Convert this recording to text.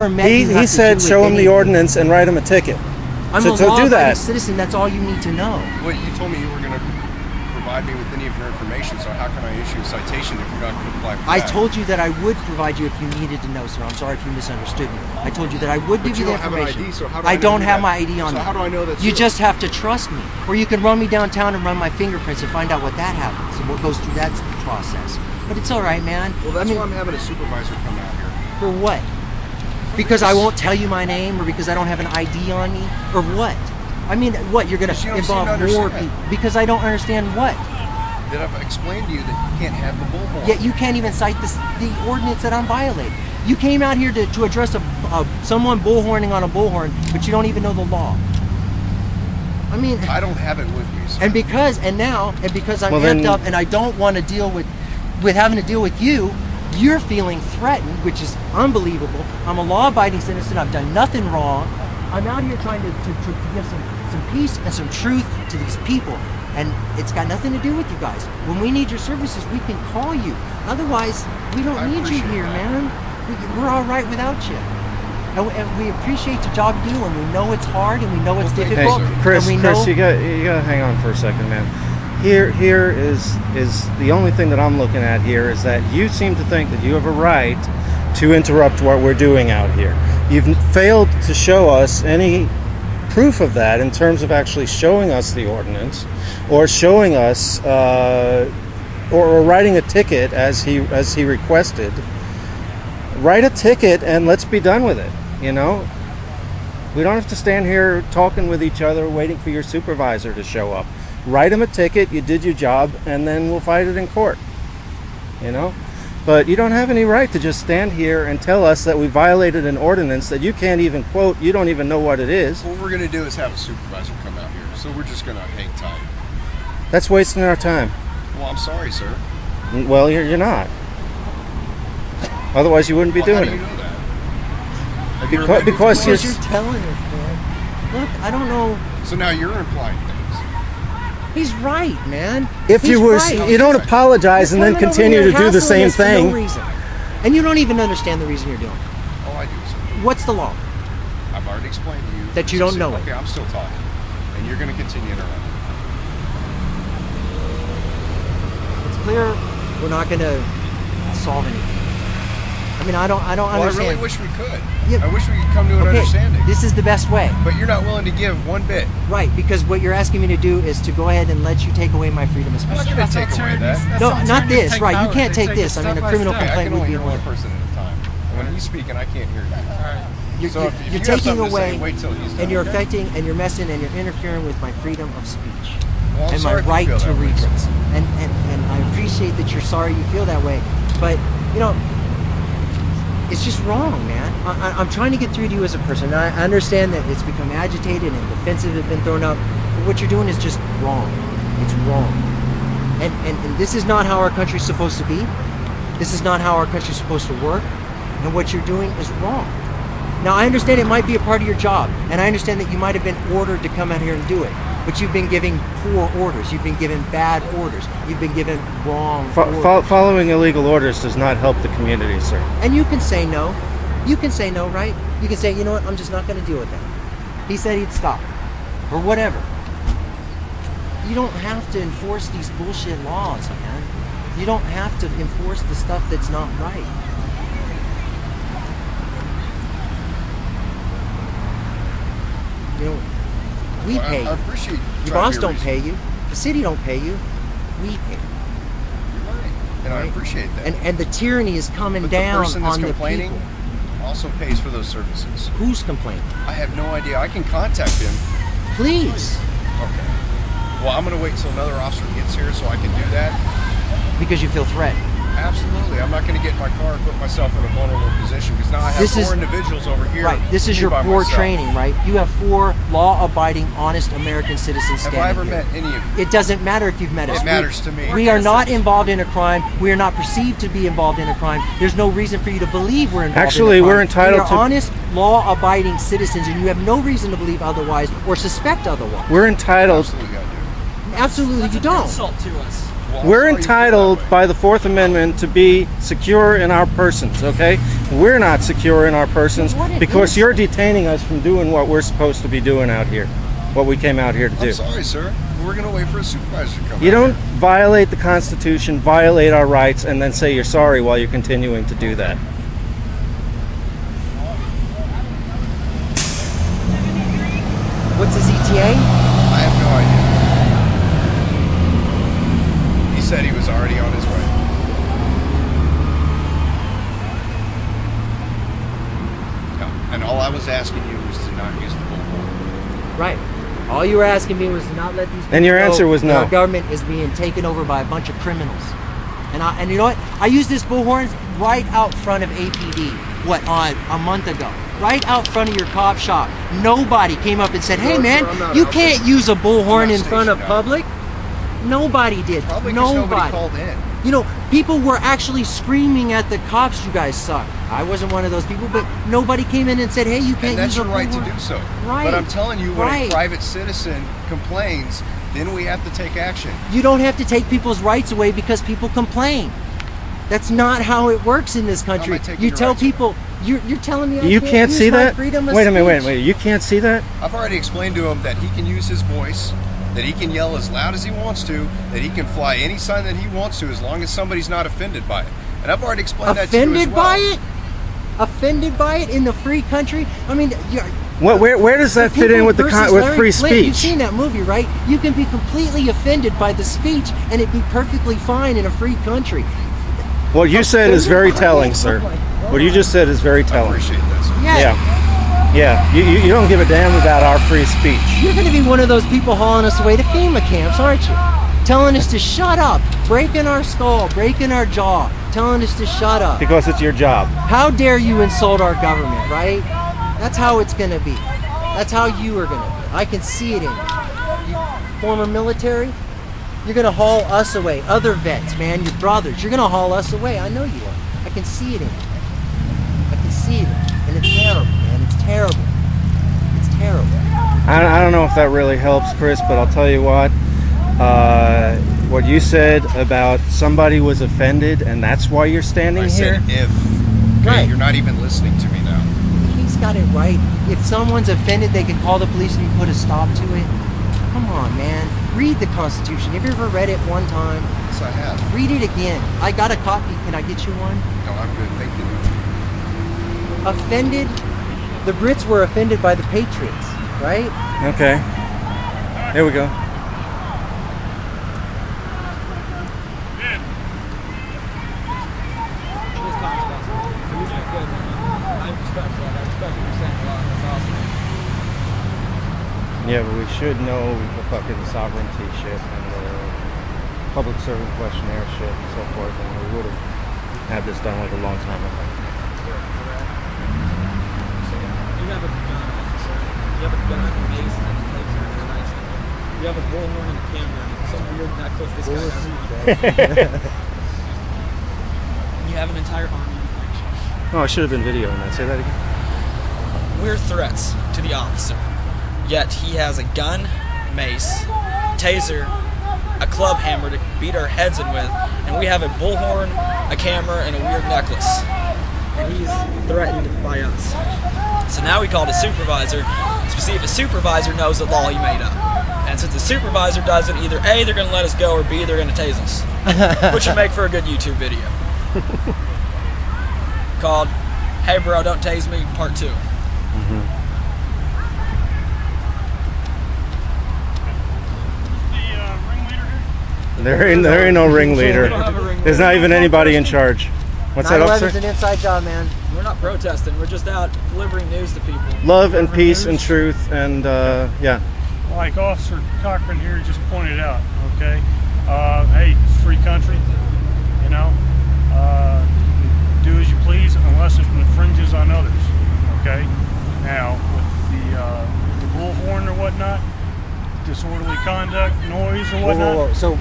He said show him the ordinance and write him a ticket. I'm a law-abiding citizen. That's all you need to know. Well, you told me you were going to provide me with any of your information, so how can I issue a citation if you're not going to apply for that? I told you that I would provide you if you needed to know, sir. I'm sorry if you misunderstood me. I told you that I would give you the information. But you don't have an ID, so how do I know I don't have my ID on me. So how do I know that's you? Just have to trust me. Or you can run me downtown and run my fingerprints and find out what that happens and what goes through that process. But it's all right, man. Well, that's why I'm having a supervisor come out here. For what? Because I won't tell you my name, or because I don't have an ID on me, or what? I mean, what? You're going to involve more people? Because I don't understand what? That I've explained to you that you can't have the bullhorn. Yet you can't even cite the ordinance that I'm violating. You came out here to address someone bullhorning on a bullhorn, but you don't even know the law. I mean, I don't have it with me, sir. And because I'm amped up and I don't want to deal with having to deal with you, you're feeling threatened, which is unbelievable. I'm a law-abiding citizen. I've done nothing wrong. I'm out here trying to give some peace and some truth to these people. And it's got nothing to do with you guys. When we need your services, we can call you. Otherwise, we don't need you here, man. We're all right without you. And we appreciate the job you do, and we know it's hard, and we know it's difficult. Hey, Chris, you gotta hang on for a second, man. Here is the only thing that I'm looking at here is that you seem to think that you have a right to interrupt what we're doing out here. You've failed to show us any proof of that in terms of actually showing us the ordinance, or showing us, or writing a ticket as he requested. Write a ticket and let's be done with it. You know, we don't have to stand here talking with each other, waiting for your supervisor to show up. Write him a ticket. You did your job, and then we'll fight it in court. You know. But you don't have any right to just stand here and tell us that we violated an ordinance that you can't even quote. You don't even know what it is. What we're going to do is have a supervisor come out here. So we're just going to hang tight. That's wasting our time. Well, I'm sorry, sir. Well, you're not. Otherwise, you wouldn't be doing it. How do you know that? Because you're telling us, man. Look, I don't know. So now you're implying things. He's right, man. If you don't apologize and then continue to do the same thing. For no reason. And you don't even understand the reason you're doing it. Oh, I do, sir. What's the law? I've already explained to you. That you don't know it. Okay, I'm still talking. And you're going to continue interrupting. It's clear we're not going to solve anything. I mean, I don't understand. I really wish we could. Yeah. I wish we could come to an understanding. This is the best way. But you're not willing to give one bit. Right, because what you're asking me to do is to go ahead and let you take away my freedom of speech. I'm not going to take away that. No, not this. Right, you can't take this. I mean, a criminal complaint would be one person at a time. When he's speaking, I can't hear you. All right. You're taking away, and you're affecting, and you're messing, and you're interfering with my freedom of speech. Well, and my right to redress. And I appreciate that you're sorry you feel that way, but you know, it's just wrong, man. I'm trying to get through to you as a person. I understand that it's become agitated and defensive have been thrown up, but what you're doing is just wrong. It's wrong. And this is not how our country's supposed to be. This is not how our country's supposed to work. And what you're doing is wrong. Now, I understand it might be a part of your job, and I understand that you might have been ordered to come out here and do it, but you've been giving poor orders. You've been given bad orders. You've been given wrong orders. Following illegal orders does not help the community, sir. And you can say no. You can say no, right? You can say, you know what, I'm just not going to deal with that. He said he'd stop. Or whatever. You don't have to enforce these bullshit laws, man. You don't have to enforce the stuff that's not right. You know, we pay you. I appreciate your boss don't pay you. The city don't pay you. We pay you. You're right. And I appreciate that. And the tyranny is coming down on the people. Also pays for those services. Who's complaining? I have no idea. I can contact him. Please. Okay. Well, I'm going to wait till another officer gets here so I can do that. Because you feel threatened. Absolutely. I'm not going to get in my car and put myself in a vulnerable position because now I have four individuals over here. Right. This is your poor training, right? You have 4 law-abiding, honest American citizens standing here. Have I ever met any of you? It doesn't matter if you've met us. It matters to me. We are not involved in a crime. We are not perceived to be involved in a crime. There's no reason for you to believe we're involved in a crime. Actually, we're entitled to... We are honest, law-abiding citizens, and you have no reason to believe otherwise or suspect otherwise. We're entitled... Absolutely, I do. Absolutely, you don't. Insult to us. Well, I'm We're sorry you feel entitled that way. by the Fourth Amendment to be secure in our persons, okay? We're not secure in our persons What it because is. you're detaining us from doing what we're supposed to be doing out here, what we came out here to do. I'm sorry, sir. We're going to wait for a supervisor to come You out don't here. violate the Constitution, violate our rights, and then say you're sorry while you're continuing to do that. What's his ETA? I have no idea. He said he was already on his way. Yeah, and all I was asking you was to not use the bullhorn. Right. All you were asking me was to not let these people And your know answer was that no. Our government is being taken over by a bunch of criminals. And you know what? I used this bullhorn right out front of APD. A month ago? Right out front of your cop shop. Nobody came up and said, "Hey No, man, sir, I'm not you out can't there. use a bullhorn I'm in not front of stationed out public." Nobody did. Probably because nobody Nobody. called in. You know, people were actually screaming at the cops, "You guys suck." I wasn't one of those people, but nobody came in and said, "Hey, you can't And that's use a your right to bullhorn." do so. Right. But I'm telling you, when Right. a private citizen complains, then we have to take action. You don't have to take people's rights away because people complain. That's not how it works in this country. taking You your tell rights away? people, you're telling me I You can't use see my that? freedom of Wait a minute, speech? wait. You can't see that? I've already explained to him that he can use his voice, that he can yell as loud as he wants to, that he can fly any sign that he wants to, as long as somebody's not offended by it. And I've already explained that to you as Offended well. by it? Offended by it in the free country? I mean, Where does that fit in with People versus with Larry free Flint, You've speech? seen that movie, right? You can be completely offended by the speech and it be perfectly fine in a free country. What you said is very Offended by telling, it? sir. Oh my God. What you just said is very I telling. appreciate that, sir. Yeah. You don't give a damn about our free speech. You're going to be one of those people hauling us away to FEMA camps, aren't you? Telling us to shut up, breaking our skull, breaking our jaw, telling us to shut up. Because it's your job. How dare you insult our government, right? That's how it's going to be. That's how you are going to be. I can see it in you. You former military, you're going to haul us away. Other vets, man, your brothers, you're going to haul us away. I know you are. I can see it in you. I can see it. And it's terrible, man. It's terrible. It's terrible. I don't know if that really helps, Chris, but I'll tell you what you said about somebody was offended and that's why you're standing I here. said if. Okay, Right. You're not even listening to me now. He's got it right. If someone's offended, they can call the police and put a stop to it. Come on, man. Read the Constitution. Have you ever read it one time? Yes, I have. Read it again. I got a copy. Can I get you one? No, I'm good. Thank you. Offended? The Brits were offended by the Patriots, right? Okay. Here we go. Yeah, but we should know the fucking sovereignty shit and the public servant questionnaire shit and so forth, and we would have had this done like a long time ago. You have a gun, officer. You have a gun, a mace, and a taser, and a knife. You have a bullhorn and a camera, and some weird necklace this guy has on. You have an entire army behind you. Oh, I should have been videoing that. Say that again. We're threats to the officer. Yet he has a gun, mace, taser, a club hammer to beat our heads in with, and we have a bullhorn, a camera, and a weird necklace. And he's threatened by us. So now we called a supervisor to see if a supervisor knows the law he made up. And since the supervisor doesn't, either A, they're going to let us go, or B, they're going to tase us. Which would make for a good YouTube video. Called, Hey Bro, Don't Tase Me, Part 2. There ain't no ringleader. There's not even anybody in charge. What's that, 9/11's officer? an inside job, man. We're not protesting, we're just out delivering news to people. Love and peace and truth and yeah. Like Officer Cochran here just pointed out, okay? Hey, it's a free country, you know? Do as you please unless it infringes on others, okay? Now, with the bullhorn or whatnot, disorderly conduct, noise or whatnot, So